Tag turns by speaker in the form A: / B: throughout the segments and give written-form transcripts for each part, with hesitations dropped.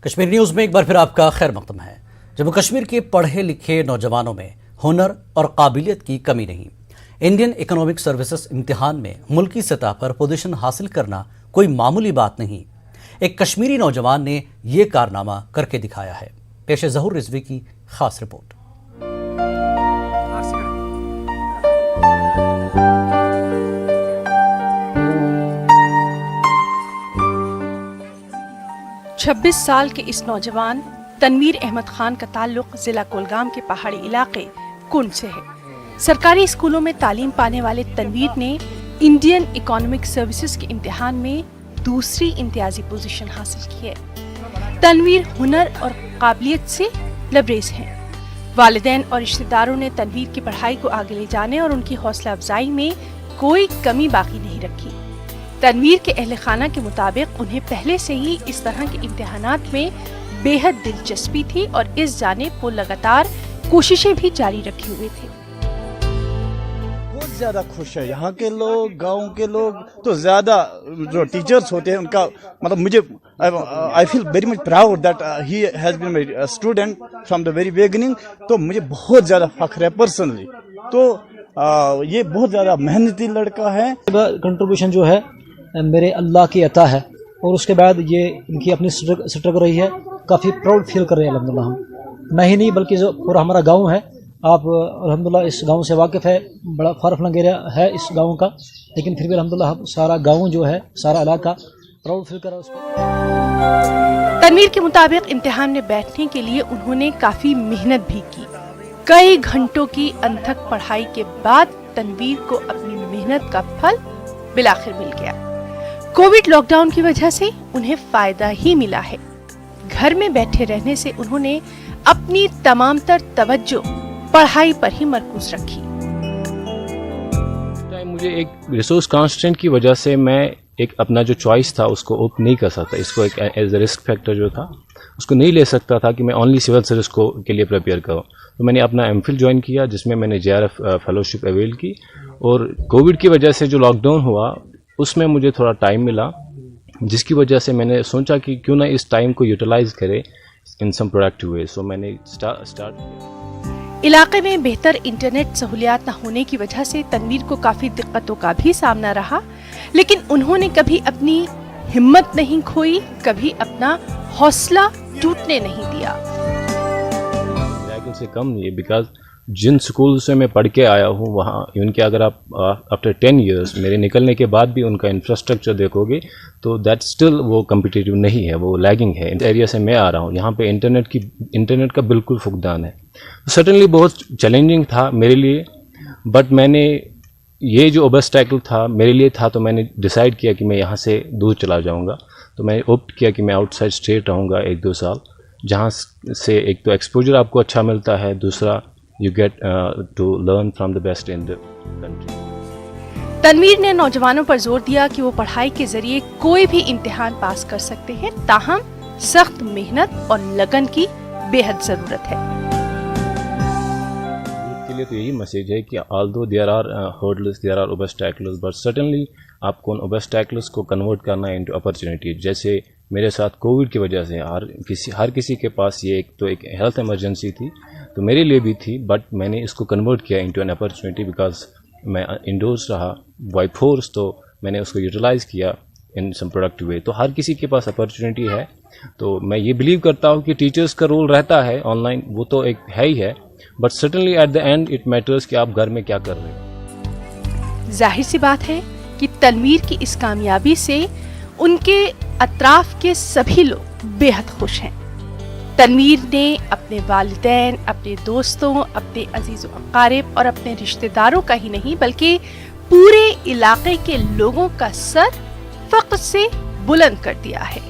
A: Kashmir news میں ایک بار پھر آپ کا خیر مقدم ہے۔ جموں کشمیر کے پڑھے لکھے نوجوانوں میں ہنر اور قابلیت کی کمی نہیں۔ انڈین اکنامک سروسز امتحان میں ملکی سطح پر پوزیشن حاصل کرنا کوئی معمولی بات نہیں۔ ایک کشمیری نوجوان نے یہ کارنامہ کر کے دکھایا ہے۔ پیش ظہور رضوی کی خاص رپورٹ۔
B: 26 سال کے اس نوجوان تنویر احمد خان کا تعلق ضلع کولگام کے پہاڑی علاقے کنڈ سے ہے۔ سرکاری اسکولوں میں تعلیم پانے والے تنویر نے انڈین اکنامک سروسز کے امتحان میں دوسری امتیازی پوزیشن حاصل کی ہے۔ تنویر ہنر اور قابلیت سے لبریز ہیں۔ والدین اور رشتہ داروں نے تنویر کی پڑھائی کو آگے لے جانے اور ان کی حوصلہ افزائی میں کوئی کمی باقی نہیں رکھی۔ تنویر کے اہل خانہ کے مطابق انہیں پہلے سے ہی اس طرح کے امتحانات میں بے حد دلچسپی تھی اور اس جانب وہ لگاتار کوششیں بھی جاری رکھے ہوئے تھے۔
C: بہت زیادہ خوش ہے یہاں کے لوگ، گاؤں کے لوگ تو زیادہ جو ٹیچرز ہوتے ہیں ان کا مطلب مجھے I feel very much proud that he has been my student from the very beginning. تو مجھے بہت زیادہ فخر ہے پرسنلی۔ تو یہ بہت زیادہ محنتی لڑکا ہے۔
D: کنٹریبیوشن جو ہے میرے اللہ کی عطا ہے، اور اس کے بعد یہ ان کی اپنی سٹرگل رہی ہے۔ کافی پراؤڈ فیل کر رہے ہیں الحمدللہ ہم، میں ہی نہیں بلکہ جو پورا ہمارا گاؤں ہے۔ آپ الحمدللہ اس گاؤں سے واقف ہے، بڑا فار فلنگ ایریا ہے اس گاؤں کا، لیکن پھر بھی الحمدللہ سارا گاؤں جو ہے، سارا علاقہ پراؤڈ فیل کر رہا ہے اس پر۔
B: تنویر کے مطابق امتحان میں بیٹھنے کے لیے انہوں نے کافی محنت بھی کی۔ کئی گھنٹوں کی انتھک پڑھائی کے بعد تنویر کو اپنی محنت کا پھل بالآخر مل گیا۔ کووڈ لاک ڈاؤن کی وجہ سے انہیں فائدہ ہی ملا ہے۔ گھر میں بیٹھے رہنے سے انہوں نے اپنی تمام تر توجہ پڑھائی پر ہی مرکوز رکھی۔
E: مجھے ایک ریسورس کانسٹنٹ کی وجہ سے میں ایک اپنا جو چوائس تھا اس کو اوپ نہیں کر سکتا، اس کو ایک ایز اے رسک فیکٹر جو تھا اس کو نہیں لے سکتا تھا کہ میں اونلی سول سروس کو کے لیے پریپیئر کروں۔ تو میں نے اپنا ایم فل جوائن کیا جس میں نے JRF فیلوشپ اویل کی، اور کووڈ کی وجہ سے جو لاک ڈاؤن ہوا اس میں مجھے تھوڑا ٹائم ملا، جس کی وجہ سے میں نے سوچا کہ کیوں نہ اس ٹائم کو یوٹیلائز کرے ان سم پروڈکٹیو وے۔ سو میں نے اسٹارٹ
B: علاقے میں بہتر انٹرنیٹ سہولیات نہ ہونے کی وجہ سے تنویر کو کافی دقتوں کا بھی سامنا رہا، لیکن انہوں نے کبھی اپنی ہمت نہیں کھوئی، کبھی اپنا حوصلہ ٹوٹنے نہیں دیا۔
E: سے کم نہیں ہے، بیکاز جن سکول سے میں پڑھ کے آیا ہوں وہاں ان کے اگر آپ آفٹر 10 ایئرس میرے نکلنے کے بعد بھی ان کا انفراسٹرکچر دیکھو گے تو دیٹ اسٹل وہ کمپٹیٹیو نہیں ہے، وہ لیگنگ ہے۔ اس ایریا سے میں آ رہا ہوں، یہاں پہ انٹرنیٹ کا بالکل فقدان ہے۔ سرٹنلی بہت چیلنجنگ تھا میرے لیے، بٹ میں نے یہ جو اوبسٹیکل تھا میرے لیے تھا تو میں نے ڈیسائیڈ کیا کہ میں یہاں سے دور چلا جاؤں گا۔ تو میں نے اوپٹ کیا کہ میں آؤٹ سائڈ اسٹیٹ رہوں گا 1-2 سال، جہاں سے ایک تو ایکسپوجر آپ کو اچھا ملتا ہے، دوسرا you get to learn from the best in the country۔
B: Tanveer نے نوجوانوں پر زور دیا کہ وہ پڑھائی کے ذریعے کوئی بھی امتحان پاس کر سکتے ہیں، تاہم سخت محنت اور لگن کی بے حد ضرورت ہے۔
E: کے لیے تو یہی میسج ہے کہ although there are hurdles, there are obstacles, but certainly آپ کو ان obstacles کو کنورٹ کرنا into opportunity۔ جیسے میرے ساتھ کووڈ کی وجہ سے ہر کسی کے پاس یہ ایک ہیلتھ ایمرجنسی تھی، تو میرے لیے بھی تھی، بٹ میں نے اس کو کنورٹ کیا انٹو این اپرچونیٹی، بیکاز میں انڈورس رہا بائی فورس، تو میں نے اس کو یوٹیلائز کیا ان سم پروڈکٹیو وے۔ تو ہر کسی کے پاس اپرچونیٹی ہے، تو میں یہ بلیو کرتا ہوں کہ ٹیچرس کا رول رہتا ہے آن لائن، وہ تو ایک ہے ہی ہے، but certainly at the end it matters کہ آپ گھر میں کیا کر رہے ہیں۔
B: ظاہر سی بات ہے کہ تنویر کی اس کامیابی سے ان کے اطراف کے سبھی لوگ بے حد خوش ہیں۔ تنویر نے اپنے والدین، اپنے دوستوں، اپنے عزیز و اقارب اور اپنے رشتہ داروں کا ہی نہیں بلکہ پورے علاقے کے لوگوں کا سر فخر سے بلند کر دیا ہے۔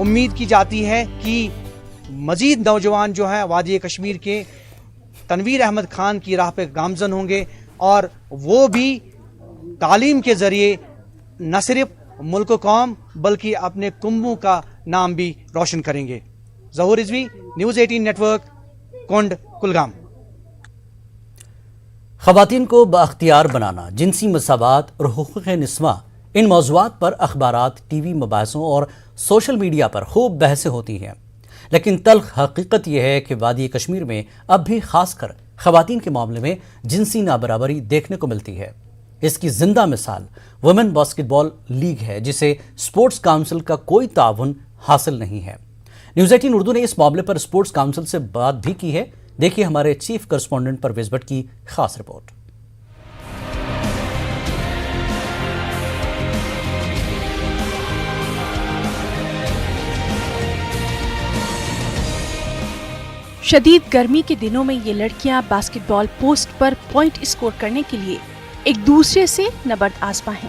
F: امید کی جاتی ہے کہ مزید نوجوان جو ہیں وادی کشمیر کے تنویر احمد خان کی راہ پہ گامزن ہوں گے، اور وہ بھی تعلیم کے ذریعے نہ صرف ملک و قوم بلکہ اپنے کنبوں کا نام بھی روشن کریں گے۔ ظہور رضوی، نیوز 18 نیٹ ورک، کنڈ، کلگام۔
A: خواتین کو بااختیار بنانا، جنسی مساوات اور حقوق نسواں ان موضوعات پر اخبارات، ٹی وی، مباحثوں اور سوشل میڈیا پر خوب بحثیں ہوتی ہیں، لیکن تلخ حقیقت یہ ہے کہ وادی کشمیر میں اب بھی خاص کر خواتین کے معاملے میں جنسی نابرابری دیکھنے کو ملتی ہے۔ اس کی زندہ مثال ویمن باسکٹ بال لیگ ہے، جسے اسپورٹس کونسل کا کوئی تعاون حاصل نہیں ہے۔ نیوز 18 اردو نے اس معاملے پر اسپورٹس کونسل سے بات بھی کی ہے۔ دیکھیے ہمارے چیف کرسپونڈنٹ پرویز بٹ کی خاص رپورٹ۔
B: شدید گرمی کے دنوں میں یہ لڑکیاں باسکٹ بال پوسٹ پر پوائنٹ اسکور کرنے کے لیے ایک دوسرے سے نبرد آزما ہیں۔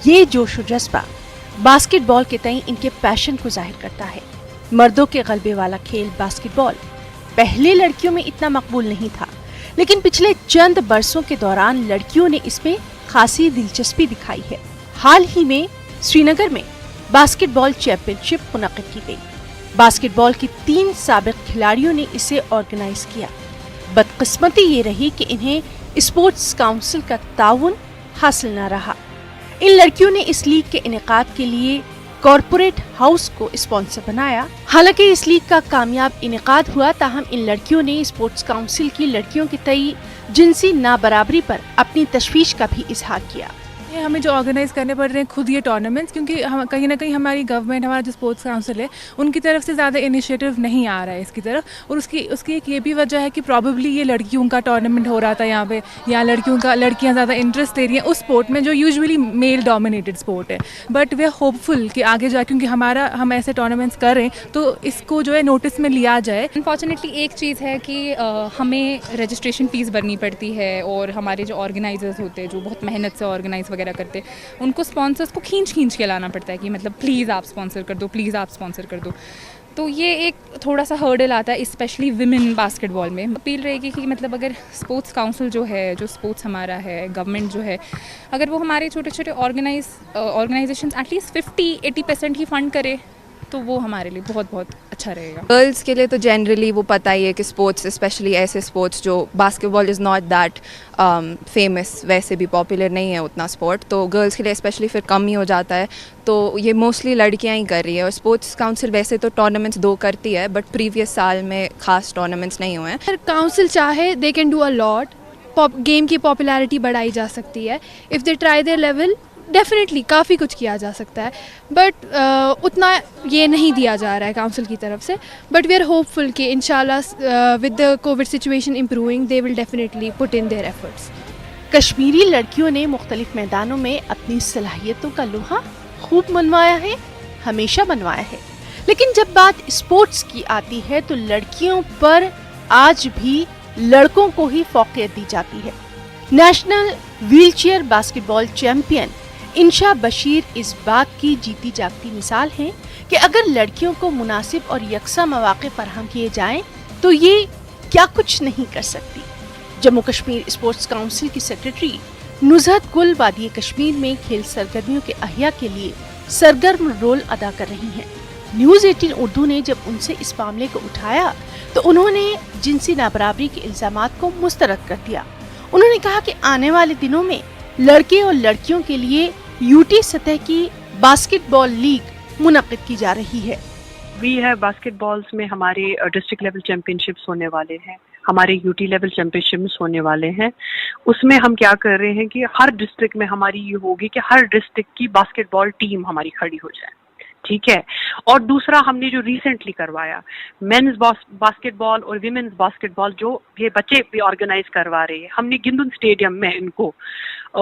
B: یہ جوش و جذبہ باسکٹ بال کے تئیں ان کے پیشن کو ظاہر کرتا ہے۔ مردوں کے غلبے والا کھیل باسکٹ بال پہلے لڑکیوں میں اتنا مقبول نہیں تھا، لیکن پچھلے چند برسوں کے دوران لڑکیوں نے اس میں خاصی دلچسپی دکھائی ہے۔ حال ہی میں سری نگر میں باسکٹ بال چیمپئن شپ منعقد کی گئی۔ باسکٹ بال کی 3 سابق کھلاڑیوں نے اسے آرگنائز کیا۔ بدقسمتی یہ رہی کہ انہیں اسپورٹس کونسل کا تعاون حاصل نہ رہا۔ ان لڑکیوں نے اس لیگ کے انعقاد کے لیے کارپوریٹ ہاؤس کو اسپانسر بنایا۔ حالانکہ اس لیگ کا کامیاب انعقاد ہوا، تاہم ان لڑکیوں نے اسپورٹس کونسل کی لڑکیوں کے تئیں جنسی نابرابری پر اپنی تشویش کا بھی اظہار کیا۔
G: ہمیں جو آرگنائز کرنے پڑ رہے ہیں خود یہ ٹورنامنٹس، کیونکہ کہیں نہ کہیں ہماری گورنمنٹ، ہمارا جو اسپورٹس کونسل ہے، ان کی طرف سے زیادہ انیشیٹو نہیں آ رہا ہے اس کی طرف، اور اس کی ایک یہ بھی وجہ ہے کہ پرابیبلی یہ لڑکیوں کا ٹورنامنٹ ہو رہا تھا یہاں پہ، یا لڑکیاں زیادہ انٹرسٹ دے رہی ہیں اس اسپورٹ میں جو یوزولی میل ڈومینیٹڈ اسپورٹ ہے۔ But we are hopeful کہ آگے جا، کیونکہ ہم ایسے ٹورنامنٹس کر رہے ہیں تو اس کو جو ہے نوٹس میں لیا جائے۔
H: انفارچونیٹلی ایک چیز ہے کہ ہمیں رجسٹریشن فیس بھرنی پڑتی ہے، اور ہمارے جو آرگنائزرز ہوتے ہیں جو بہت محنت سے آرگنائز وغیرہ کرتے ہیں، ان کو اسپانسرس کو کھینچ کے لانا پڑتا ہے کہ مطلب پلیز آپ اسپانسر کر دو، پلیز آپ اسپانسر کر دو۔ تو یہ ایک تھوڑا سا ہرڈل آتا ہے، اسپیشلی ویمن باسکٹ بال میں۔ اپیل رہے گی کہ مطلب اگر اسپورٹس کونسل جو ہے، جو اسپورٹس ہمارا ہے، گورنمنٹ جو ہے، اگر وہ ہمارے چھوٹے چھوٹے آرگنائزیشنس ایٹ لیسٹ 50-80% ہی فنڈ کرے تو وہ ہمارے لیے بہت بہت اچھا رہے گا۔
I: گرلس کے لیے تو جنرلی وہ پتہ ہی ہے کہ اسپورٹس، اسپیشلی ایسے اسپورٹس جو basket ball is not that famous, ویسے بھی پاپولر نہیں ہے اتنا اسپورٹ، تو گرلس کے لیے اسپیشلی پھر کم ہی ہو جاتا ہے، تو یہ موسٹلی لڑکیاں ہی کر رہی ہے۔ اور اسپورٹس کونسل ویسے تو ٹورنامنٹس 2 کرتی ہے، بٹ پریویس سال میں خاص ٹورنامنٹس نہیں ہوئے ہیں۔
J: اگر کونسل چاہے they can do a lot, game کی پاپولیرٹی بڑھائی جا سکتی ہے۔ If they try their level, definitely کافی کچھ کیا جا سکتا ہے، بٹ اتنا یہ نہیں دیا جا رہا ہے کونسل کی طرف سے۔ But we are hopeful کہ انشاءاللہ with the Covid situation improving they will definitely put in their efforts.
B: Kashmiri لڑکیوں نے مختلف میدانوں میں اپنی صلاحیتوں کا لوہا خوب منوایا ہے، ہمیشہ منوایا ہے، لیکن جب بات اسپورٹس کی آتی ہے تو لڑکیوں پر آج بھی لڑکوں کو ہی فوقیت دی جاتی ہے۔ نیشنل ویل چیئر باسکٹ بال چیمپئن انشا بشیر اس بات کی جیتی جاگتی مثال ہیں کہ اگر لڑکیوں کو مناسب اور یکساں مواقع فراہم کیے جائیں تو یہ کیا کچھ نہیں کر سکتی۔ جموں کشمیر اسپورٹس کونسل کی سیکرٹری نزہت گل وادی کشمیر میں کھیل سرگرمیوں کے احیاء کے لیے سرگرم رول ادا کر رہی ہیں۔ نیوز 18 اردو نے جب ان سے اس معاملے کو اٹھایا تو انہوں نے جنسی نابرابری کے الزامات کو مسترد کر دیا۔ انہوں نے کہا کہ آنے والے دنوں میں لڑکے اور لڑکیوں کے لیے یوٹی سطح کی باسکٹ بال لیگ منعقد کی جا رہی ہے۔
K: باسکٹ بالز میں ہمارے ڈسٹرکٹ لیول چیمپئن شپس ہونے والے ہیں، ہمارے یوٹی لیول چیمپئن شپس ہونے والے ہیں۔ اس میں ہم کیا کر رہے ہیں کہ ہر ڈسٹرکٹ میں ہماری یہ ہوگی کہ ہر ڈسٹرکٹ کی باسکٹ بال ٹیم ہماری کھڑی ہو جائے، ٹھیک ہے۔ اور دوسرا ہم نے جو ریسنٹلی کروایا مینز باسکٹ بال اور ویمنز باسکٹ بال، جو یہ بچے بھی آرگنائز کروا رہے ہیں، ہم نے گندن اسٹیڈیم میں ان کو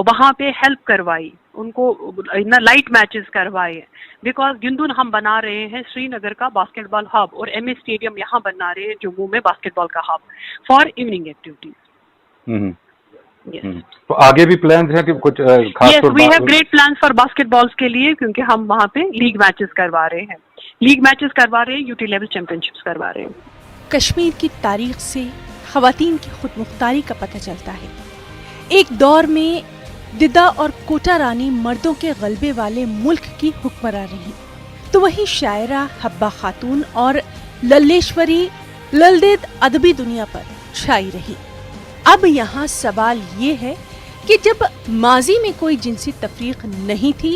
K: وہاں پہ ہیلپ کروائی، ان کو لائٹ میچز کروائے، بیکاز گندن ہم بنا رہے ہیں سری نگر کا باسکٹ بال ہب، اور ایم اے اسٹیڈیم یہاں بنا رہے ہیں جموں میں باسکٹ بال کا ہب فار ایوننگ ایکٹیویٹیز۔
L: تو آگے بھی پلانز ہیں کہ کچھ خاص طور پر؟
K: We have great plans for basketballs کے لیے، کیونکہ ہم وہاں پہ لیگ میچز کروا رہے ہیں، یوٹی لیول چیمپئن شپس کروا رہے ہیں۔
B: کشمیر کی تاریخ سے خواتین کی خود مختاری کا پتہ چلتا ہے۔ ایک دور میں ددا اور کوٹا رانی مردوں کے غلبے والے ملک کی حکمراں رہی، تو وہی شاعرہ حبہ خاتون اور للیشوری للدید ادبی دنیا پر چھائی رہی۔ اب یہاں سوال یہ ہے کہ جب ماضی میں کوئی جنسی تفریق نہیں تھی